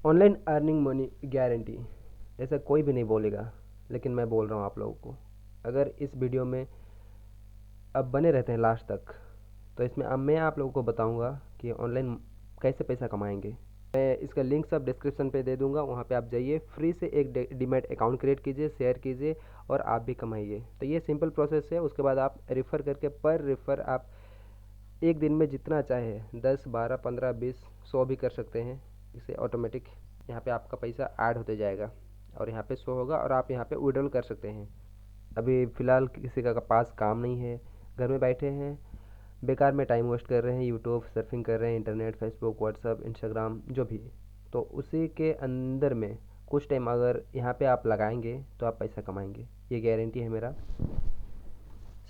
Online earning money guarantee ऐसा कोई भी नहीं बोलेगा, लेकिन मैं बोल रहा हूँ आप लोगों को। अगर इस वीडियो में अब बने रहते हैं लास्ट तक, तो इसमें अब मैं आप लोगों को बताऊंगा कि ऑनलाइन कैसे पैसा कमाएंगे। मैं इसका लिंक सब डिस्क्रिप्शन पे दे दूंगा, वहाँ पे आप जाइए, फ्री से एक डीमैट अकाउंट क्रिएट कीजिए, शेयर कीजिए और आप भी कमाइए। तो ये सिंपल प्रोसेस है। उसके बाद आप रेफ़र करके पर रेफ़र आप एक दिन में जितना चाहे 10, 12, 15, 20, 100 भी कर सकते हैं। इसे ऑटोमेटिक यहाँ पे आपका पैसा ऐड होते जाएगा और यहाँ पे शो होगा और आप यहाँ पे विड्रॉल कर सकते हैं। अभी फ़िलहाल किसी का पास काम नहीं है, घर में बैठे हैं, बेकार में टाइम वेस्ट कर रहे हैं, यूट्यूब सर्फिंग कर रहे हैं, इंटरनेट, फेसबुक, व्हाट्सअप, इंस्टाग्राम जो भी, तो उसी के अंदर में कुछ टाइम अगर यहाँ पे आप लगाएंगे तो आप पैसा कमाएंगे, ये गारंटी है मेरा।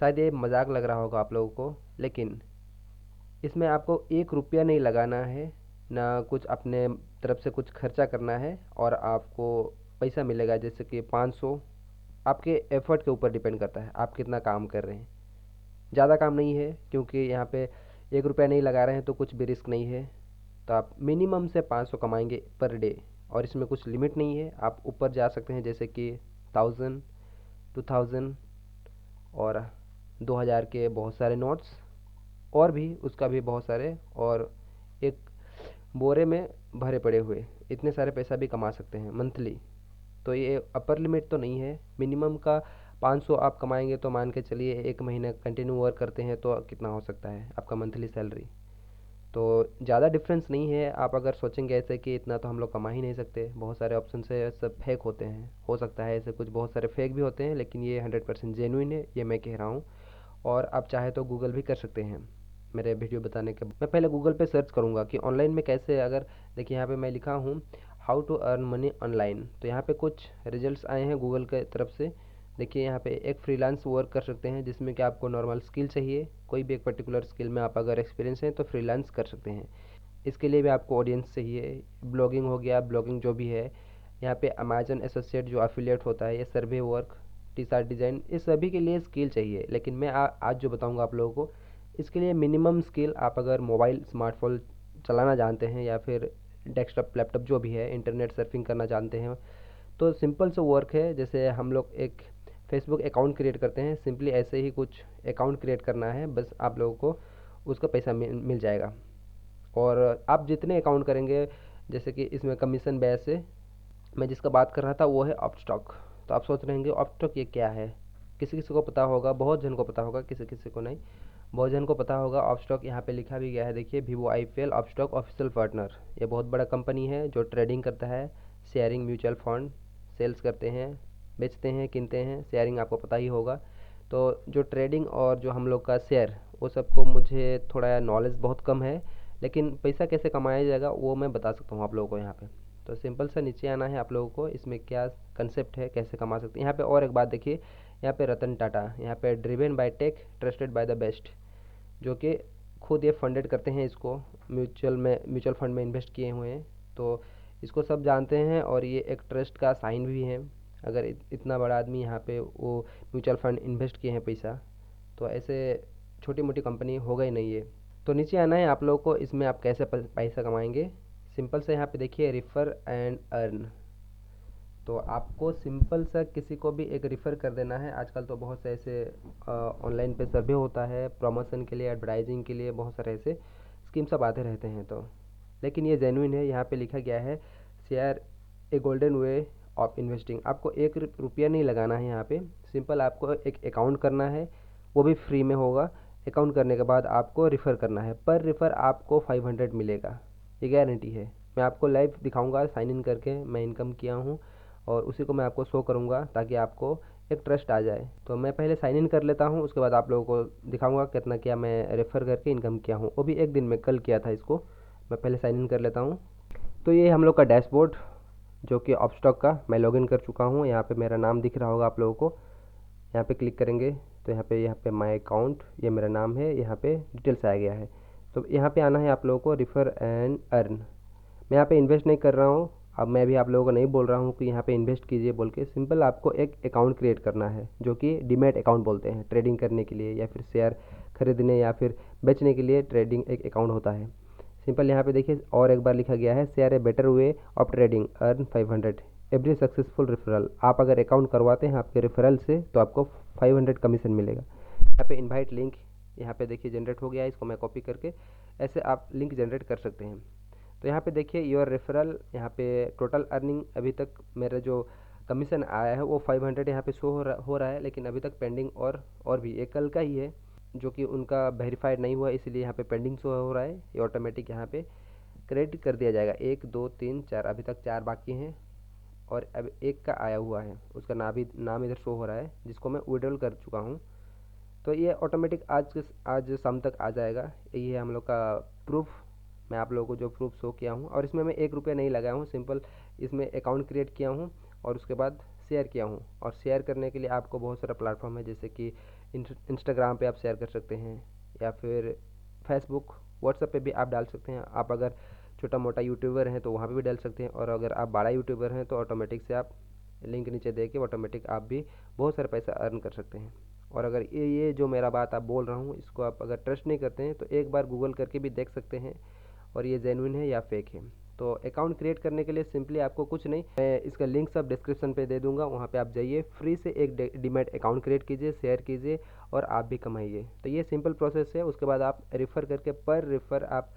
शायद ये मजाक लग रहा होगा आप लोगों को, लेकिन इसमें आपको 1 रुपया नहीं लगाना है, ना कुछ अपने तरफ से कुछ खर्चा करना है और आपको पैसा मिलेगा। जैसे कि 500 आपके एफर्ट के ऊपर डिपेंड करता है, आप कितना काम कर रहे हैं। ज़्यादा काम नहीं है, क्योंकि यहाँ पे 1 रुपया नहीं लगा रहे हैं तो कुछ भी रिस्क नहीं है। तो आप मिनिमम से 500 कमाएंगे पर डे, और इसमें कुछ लिमिट नहीं है, आप ऊपर जा सकते हैं, जैसे कि 1000, 2000 और 2000 के बहुत सारे नोट्स, और भी उसका भी बहुत सारे, और एक बोरे में भरे पड़े हुए इतने सारे पैसा भी कमा सकते हैं मंथली। तो ये अपर लिमिट तो नहीं है, मिनिमम का 500 आप कमाएंगे तो मान के चलिए एक महीने कंटिन्यू वर्क करते हैं तो कितना हो सकता है आपका मंथली सैलरी। तो ज़्यादा डिफरेंस नहीं है। आप अगर सोचेंगे ऐसे कि इतना तो हम लोग कमा ही नहीं सकते, बहुत सारे ऑप्शन से सब फेक होते हैं, हो सकता है ऐसे कुछ बहुत सारे फेक भी होते हैं, लेकिन ये 100% जेन्युइन है, ये मैं कह रहा हूँ। और आप चाहे तो गूगल भी कर सकते हैं मेरे वीडियो बताने के। मैं पहले गूगल पे सर्च करूँगा कि ऑनलाइन में कैसे, अगर देखिए यहाँ पे मैं लिखा हूँ how to earn money online, तो यहाँ पे कुछ रिजल्ट्स आए हैं गूगल के तरफ से। देखिए यहाँ पे एक फ्रीलांस वर्क कर सकते हैं, जिसमें कि आपको नॉर्मल स्किल चाहिए, कोई भी एक पर्टिकुलर स्किल में आप अगर एक्सपीरियंस है तो फ्रीलांस कर सकते हैं। इसके लिए भी आपको ऑडियंस चाहिए, ब्लॉगिंग हो गया, ब्लॉगिंग जो भी है। यहाँ पे अमेजन एसोसिएट जो एफिलिएट होता है, ये सर्वे वर्क, टी शर्ट डिज़ाइन, इस सभी के लिए स्किल चाहिए। लेकिन मैं आज जो बताऊंगा आप लोगों को, इसके लिए मिनिमम स्किल, आप अगर मोबाइल स्मार्टफोन चलाना जानते हैं या फिर डेस्कटॉप लैपटॉप जो भी है, इंटरनेट सर्फिंग करना जानते हैं, तो सिंपल सा वर्क है। जैसे हम लोग एक फेसबुक अकाउंट क्रिएट करते हैं, सिंपली ऐसे ही कुछ अकाउंट क्रिएट करना है, बस आप लोगों को उसका पैसा मिल जाएगा। और आप जितने अकाउंट करेंगे, जैसे कि इसमें कमीशन बेस है, मैं जिसका बात कर रहा था वो है अपस्टॉक। तो आप सोच रहे होंगे अपस्टॉक ये क्या है, किसी किसी को पता होगा, बहुत जन को पता होगा, किसी किसी को नहीं, बहुत जन को पता होगा। अपस्टॉक यहाँ पे लिखा भी गया है, देखिए, Vivo IPL Upstox official partner, ये बहुत बड़ा कंपनी है जो ट्रेडिंग करता है, शेयरिंग म्यूचुअल फंड सेल्स करते हैं, बेचते हैं, किनते हैं, शेयरिंग आपको पता ही होगा। तो जो ट्रेडिंग और जो हम लोग का शेयर, वो सबको मुझे थोड़ा नॉलेज बहुत कम है, लेकिन पैसा कैसे कमाया जाएगा वो मैं बता सकता हूँ आप लोगों को यहाँ पे। तो सिंपल सा नीचे आना है आप लोगों को, इसमें क्या कंसेप्ट है, कैसे कमा सकते हैं। यहाँ पे और एक बात देखिए, यहाँ पे रतन टाटा, यहाँ पे driven by tech, trusted by the best, जो कि खुद ये फंडेड करते हैं इसको, म्यूचुअल फंड में इन्वेस्ट किए हुए हैं, तो इसको सब जानते हैं और ये एक ट्रस्ट का साइन भी है। अगर इतना बड़ा आदमी यहाँ पे वो म्यूचुअल फंड इन्वेस्ट किए हैं पैसा, तो ऐसे छोटी मोटी कंपनी होगा ही नहीं ये। तो नीचे आना है आप लोगों को, इसमें आप कैसे पैसा कमाएंगे। सिंपल से यहाँ पे देखिए रिफ़र एंड अर्न, तो आपको सिंपल सा किसी को भी एक रिफ़र कर देना है। आजकल तो बहुत से ऐसे ऑनलाइन पे सर्वे होता है प्रमोशन के लिए, एडवर्टाइजिंग के लिए, बहुत सारे ऐसे स्कीम सब आते रहते हैं। तो लेकिन ये जेन्युइन है, यहाँ पे लिखा गया है share A golden way of investing. आपको 1 रुपया नहीं लगाना है यहाँ पे, सिंपल आपको एक अकाउंट करना है, वो भी फ्री में होगा। अकाउंट करने के बाद आपको रिफ़र करना है, पर रिफ़र आपको 500 मिलेगा, ये गारंटी है। मैं आपको लाइव दिखाऊंगा साइन इन करके मैं इनकम किया हूँ, और उसी को मैं आपको शो करूँगा ताकि आपको एक ट्रस्ट आ जाए। तो मैं पहले साइन इन कर लेता हूँ, उसके बाद आप लोगों को दिखाऊंगा कितना क्या मैं रेफ़र करके इनकम किया हूँ, वो भी एक दिन में, कल किया था इसको। मैं पहले साइन इन कर लेता हूँ। तो ये हम लोग का डैशबोर्ड जो कि अपस्टॉक का, मैं लॉगिन कर चुका हूँ। यहाँ पे मेरा नाम दिख रहा होगा आप लोगों को, यहाँ पे क्लिक करेंगे तो यहाँ पे माय अकाउंट, ये मेरा नाम है, यहाँ पे डिटेल्स आ गया है। तो यहाँ पे आना है आप लोगों को रिफ़र एंड अर्न। मैं यहाँ पे इन्वेस्ट नहीं कर रहा हूँ, अब मैं भी आप लोगों को नहीं बोल रहा हूँ कि यहाँ पे इन्वेस्ट कीजिए बोल के, सिंपल आपको एक अकाउंट क्रिएट करना है, जो कि डीमैट अकाउंट बोलते हैं, ट्रेडिंग करने के लिए या फिर शेयर खरीदने या फिर बेचने के लिए ट्रेडिंग एक अकाउंट होता है। सिंपल यहाँ पे देखिए और एक बार लिखा गया है, share a better way of trading, earn 500 every successful referral. आप अगर अकाउंट करवाते हैं आपके रेफरल से तो आपको 500 कमीशन मिलेगा। यहाँ पे इनवाइट लिंक यहाँ पे देखिए जनरेट हो गया है, इसको मैं कॉपी करके ऐसे आप लिंक जनरेट कर सकते हैं। तो यहाँ पे देखिए योर रेफरल, यहाँ पे टोटल अर्निंग अभी तक मेरा जो कमीशन आया है वो 500 यहाँ पे शो हो रहा है, लेकिन अभी तक पेंडिंग और भी एक कल का ही है जो कि उनका वेरीफाइड नहीं हुआ, इसलिए यहाँ पे पेंडिंग शो हो रहा है। ये ऑटोमेटिक यहाँ पे क्रेडिट कर दिया जाएगा। 1 2 3 4, अभी तक 4 बाकी हैं और अब एक का आया हुआ है, उसका नाम इधर शो हो रहा है जिसको मैं विड्रॉल कर चुका हूँ। तो ये ऑटोमेटिक आज शाम तक आ जाएगा। ये है हम लोग का प्रूफ, मैं आप लोगों को जो प्रूफ शो किया हूँ, और इसमें मैं 1 रुपया नहीं लगाया हूँ, सिंपल इसमें अकाउंट क्रिएट किया हूँ और उसके बाद शेयर किया हूँ। और शेयर करने के लिए आपको बहुत सारा प्लेटफॉर्म है, जैसे कि इंस्टाग्राम पे आप शेयर कर सकते हैं, या फिर फेसबुक व्हाट्सएप पे भी आप डाल सकते हैं। आप अगर छोटा मोटा यूट्यूबर हैं तो वहाँ पे भी डाल सकते हैं, और अगर आप बड़ा यूट्यूबर हैं तो ऑटोमेटिक से आप लिंक नीचे दे के ऑटोमेटिक आप भी बहुत सारा पैसा अर्न कर सकते हैं। और अगर ये जो मेरा बात आप बोल रहा हूँ इसको आप अगर ट्रस्ट नहीं करते हैं तो एक बार गूगल करके भी देख सकते हैं और ये जेन्युइन है या फेक है। तो अकाउंट क्रिएट करने के लिए सिंपली आपको कुछ नहीं, मैं इसका लिंक सब डिस्क्रिप्शन पे दे दूंगा, वहाँ पे आप जाइए, फ्री से एक डीमैट अकाउंट क्रिएट कीजिए, शेयर कीजिए और आप भी कमाइए। तो ये सिंपल प्रोसेस है। उसके बाद आप रेफ़र करके पर रेफ़र आप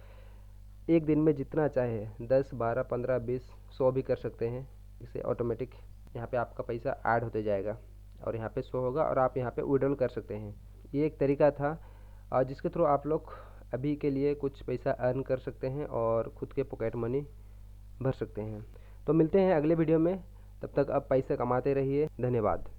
एक दिन में जितना चाहे 10 12 15 20 100 भी कर सकते हैं। इसे ऑटोमेटिक यहाँ पे आपका पैसा ऐड होते जाएगा और यहाँ पे शो होगा और आप यहाँ पे विड्रॉल कर सकते हैं। ये एक तरीका था जिसके थ्रू आप लोग अभी के लिए कुछ पैसा अर्न कर सकते हैं और ख़ुद के पॉकेट मनी भर सकते हैं। तो मिलते हैं अगले वीडियो में, तब तक आप पैसे कमाते रहिए। धन्यवाद।